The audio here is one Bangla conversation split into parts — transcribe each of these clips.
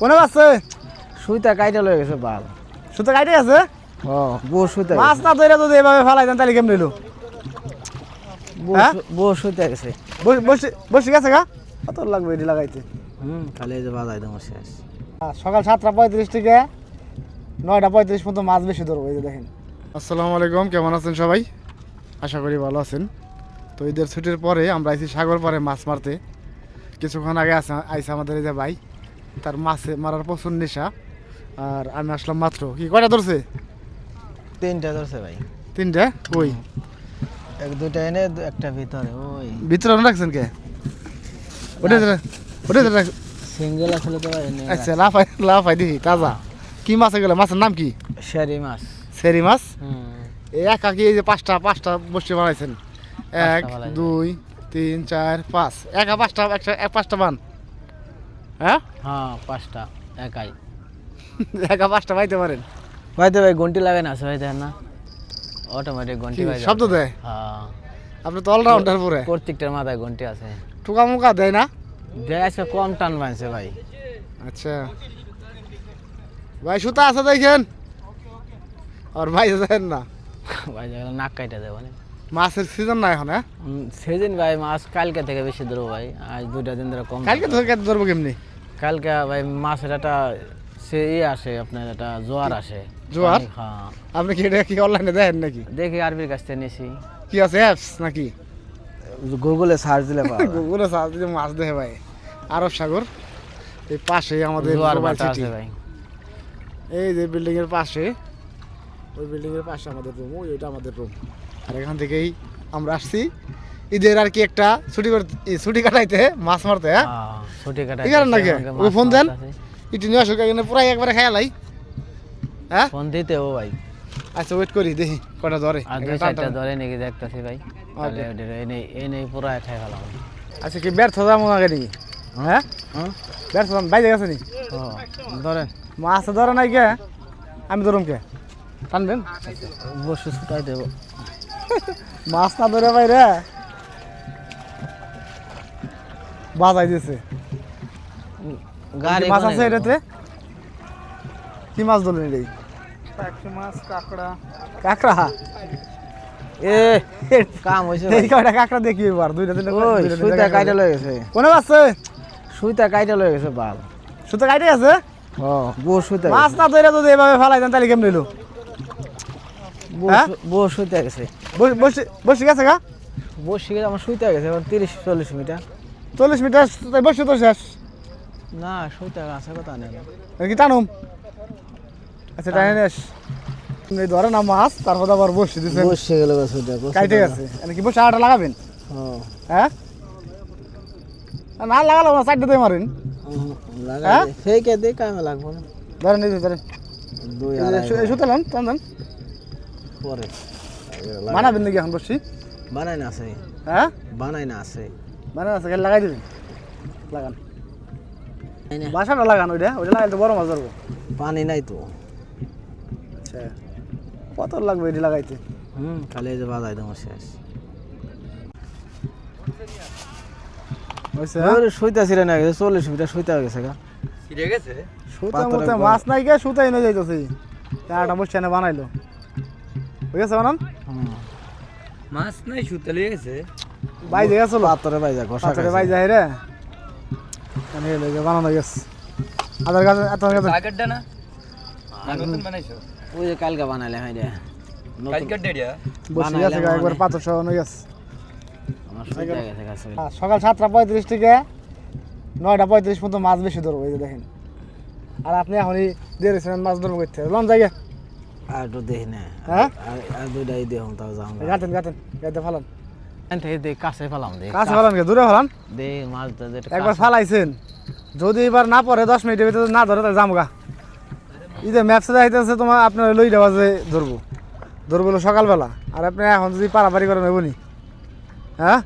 কোনে আছে? সুইতা কাইটা লয়ে গেছে বাল। সুতো কাটে আছে? ও বো সুইতা মাছ না ধরে যদি এভাবে ফেলাই দেন তাহলে কেমন হইলো? হ্যাঁ? বো সুইতা গেছে। বসে গেছে গা? কত লাগবে এটি লাগাইতে? খালি এই যে বাজাই দেবো শেষ। সকাল 7:35 থেকে 9:35 পর্যন্ত মাছ বেশি ধরবো, এই যে দেখেন। আসসালামু আলাইকুম, কেমন আছেন সবাই? আশা করি ভালো আছেন। তো ঈদের ছুটির পরে আমরা আইছি সাগর পাড়ে মাছ মারতে। কিছুক্ষণ আগে আইসা আমাদের এই যে ভাই, তার মাছে মারার প্রচুর নেশা। আর আমি আসলাম মাত্র। কি কয়টা ধরছে? 3টা ধরছে ভাই। 3টা? ওই এক দুইটা এনে একটা ভিতরে ওই। ভিতরে রাখছেন কে? ওটা সিঙ্গেল আসলে তো ভাই এনে। আচ্ছা, লাফাই দিহি তাজা। কি মাছ এগুলো? মাছের নাম কি? শেরি মাছ। সেরি মাছ? এই একা কি এই যে পাঁচটা বসে বানাইছেন? 1 2 3 4 5 একা পাঁচটা বান? হ্যাঁ, 5টা একাই। একা 5টা বাইতে পারেন? ভাইতে ভাই ঘন্টি লাগাই না আছে ভাই দেখেন না, অটোমেটিক ঘন্টি বাজে। শব্দ দেয়? হ্যাঁ, আপনি তো অলরাউন্ডার পুরো। প্রত্যেকটার মাথায় ঘন্টি আছে। টুকা মুকা দেয় না? দেয় আছে, কম টান বানছে ভাই। আচ্ছা ভাই, সুতা আছে দেখেন। আর ভাই দেখেন না, ভাই যেগুলো নাক কাইটা দেবো না। মাছের সিজন না এখন। হ্যাঁ, সেদিন ভাই মাছ কালকে থেকে বেশি ধরবো ভাই, আজ 2টা দিন ধরে কম। কালকে ধরবো কেমনি? কালকে ভাই মাছের একটা সে আসে, আপনার একটা জোয়ার আসে। জোয়ার? হ্যাঁ। আপনি কি এটা কি অনলাইনে দেখেন নাকি? দেখি আরবির কাছ থেকে নিয়েছি। কি আছে অ্যাপস নাকি? গুগলে সার্চ দিলে পাওয়া যায়। গুগলে সার্চ দিলে মাছ দেখে ভাই। আরব সাগর এই পাশে আমাদের জোয়ার মোবাইল বাটা সিটি। আছে ভাই। এই যে বিল্ডিং এর পাশে, ওই বিল্ডিং এর পাশে আমাদের রুম, ওইটা আমাদের রুম। আর এখান থেকেই আমরা আসছি ঈদের আর কি একটা ছুটি কাটাইতে, মাছ মারতে। হ্যাঁ, ছুটি কাটা ঠিক আছে নাকি? ওই ফোন দেন, ইটি নিয়ে আসুক, এখানে পুরাই একবারে খেয়ালাই। হ্যাঁ, ফোন দিতে ও ভাই। আচ্ছা ওয়েট করি, দেখি কটা ধরে। আর 2-4টা ধরে নাকি দেখতেছি ভাই। তাহলে এনে পুরো খাই ফেলাম। আচ্ছা, কি ব্যর্থ যাবো আগে নাকি? হ্যাঁ, ব্যর্থ যাম বাইরে গেছে নি? ধরেন মাছ ধরে নাই কে? আমি ধরুম কে? টানবেন? বসে ছুটাই দেবো। মাছ না ধরে বাইরে বাজাই দিয়েছে। গাড়ি মাছ আছে এটাতে? কি মাছ ধরলেন এটাই? মাছ, কাঁকড়া। কাঁকড়া? এ কাম হইছে এই কয়টা কাঁকড়া দেখি এবার, 2টা ওই সুইতা কাইটা লয়ে গেছে। কোনে আছে? সুইতা কাইটা লয়ে গেছে বাল। সুতো কাটে আছে? বো সুইতা মাছ না ধরে যদি এভাবে ফেলাই দেন তাহলে কেমন হইলো? বো সুইতা গেছে। বসে গেছে গা? বসে গেছে আমার, সুইতা গেছে এবার 30-40 মিটার। 40 মিটার বসে তো শেষ না, সুইতা আছে কথা নেই। কি টানুম? আচ্ছা, টানে নেস। এই ধরে না মাছ, তারপর আবার বসে দিচ্ছেন। বসে গেল সুইতা কাটে গেছে, কি বসে আটা লাগাবেন? হ্যাঁ, না লাগালো না, সাইড দিয়ে মারেন। লাগাই সেই কে দে কামে লাগবো না। ধরেন এই ধরেন, 2-2.5 সুতো লান টান পরে বানাবেন নাকি এখন বসছি? বানাই না আছে। হ্যাঁ, বানাই না আছে। বানান আছে, লাগাই দেবেন। লাগান, বাসাটা লাগান, ওইটা লাগাইলে বড় মাছ ধরবো। পানি নাই তো। আচ্ছা, কত লাগবে এটি লাগাইতে? খালি এই যে বাজাই দেবো শেষ। সুইতা ছিঁড়ে না গেছে, 40 মিটার সুইতা গেছে গা। ছিঁড়ে গেছে? সুতার মধ্যে মাছ নাই গে, সুতাই না যাইতেছে। একটা বসে এনে বানাইলো, হয়ে গেছে বানান? মাছ নাই, সুতা লেগে গেছে। বাইজে গেছিল, পাথরে বাইজা ঘষা পাথরে বাইজে রে বানানো গেছে। আধার কাছে এত আগেরটা না? নতুন বানাইছো? ওই যে কালকে বানাইলে হয় রে। কালকের ডেডিয়া? বসে গেছে গা, একবার পাথর সহ হয়ে গেছে। আমার সুইতা গেছে গাছে। সকাল 7:35 থেকে 9:35 পর্যন্ত মাছ বেশি ধরবো, এই যে দেখেন। আর আপনি এখনই দিয়ে দিয়েছেন মাছ ধরবো করতে, লন জায়গা। আর একটু দেখি না। হ্যাঁ, আর 2টাই দেখুন তাও যাও। গাতেন গাতে ফালান, কাছে ফেলাম দে। কাছে ফালান কে দূরে ফালান? দে মাছ দে। একবার ফালাইছেন, যদি এবার না পরে 10 মিনিটের ভিতরে না ধরে তাহলে যামগা। এই যে ম্যাপসে যাইতেছে তোমার, আপনার লইটা বাজে ধরবো সকালবেলা। আর আপনি এখন যদি পারাপারি করেন হইবনি। হ্যাঁ,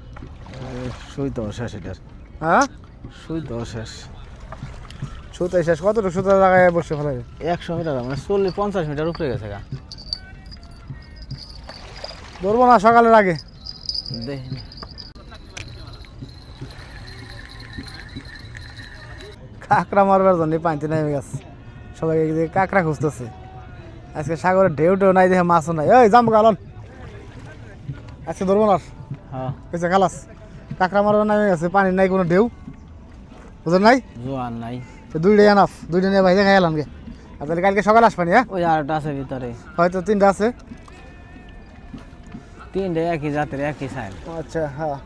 সুইতা শেষ এটার। হ্যাঁ, সুইতা শেষ। সুতাই শেষ। কতটুকু সুতা জায়গায় বসে ফেলাবে? 100 মিটার, মানে 40-50 মিটার উপরে গেছে গা। ধরবো না সকালের আগে। কাঁকড়া মারবার জন্য পানিতে নেমে গেছে সবাই এদিকে কাঁকড়া খুঁজতেছে আজকে সাগরে ঢেউ টেউ নাই দেখে মাছও নাই ওই জাম গালন আজকে ধরবো না হ্যাঁ কইছে খালাস কাঁকড়া মারবার নেমে গেছে পানি নাই কোনো ঢেউ বুঝলেন নাই জোয়ার নাই তো দুইটাই আনাফ দুইটা নিয়ে বাইরে খাই এলাম গে আর তাহলে কালকে সকালে আসবানি হ্যাঁ ওই আরেকটা আছে ভিতরে হয়তো 3টা আছে তিনটে একই জাতের একই সাইজ আচ্ছা হ্যাঁ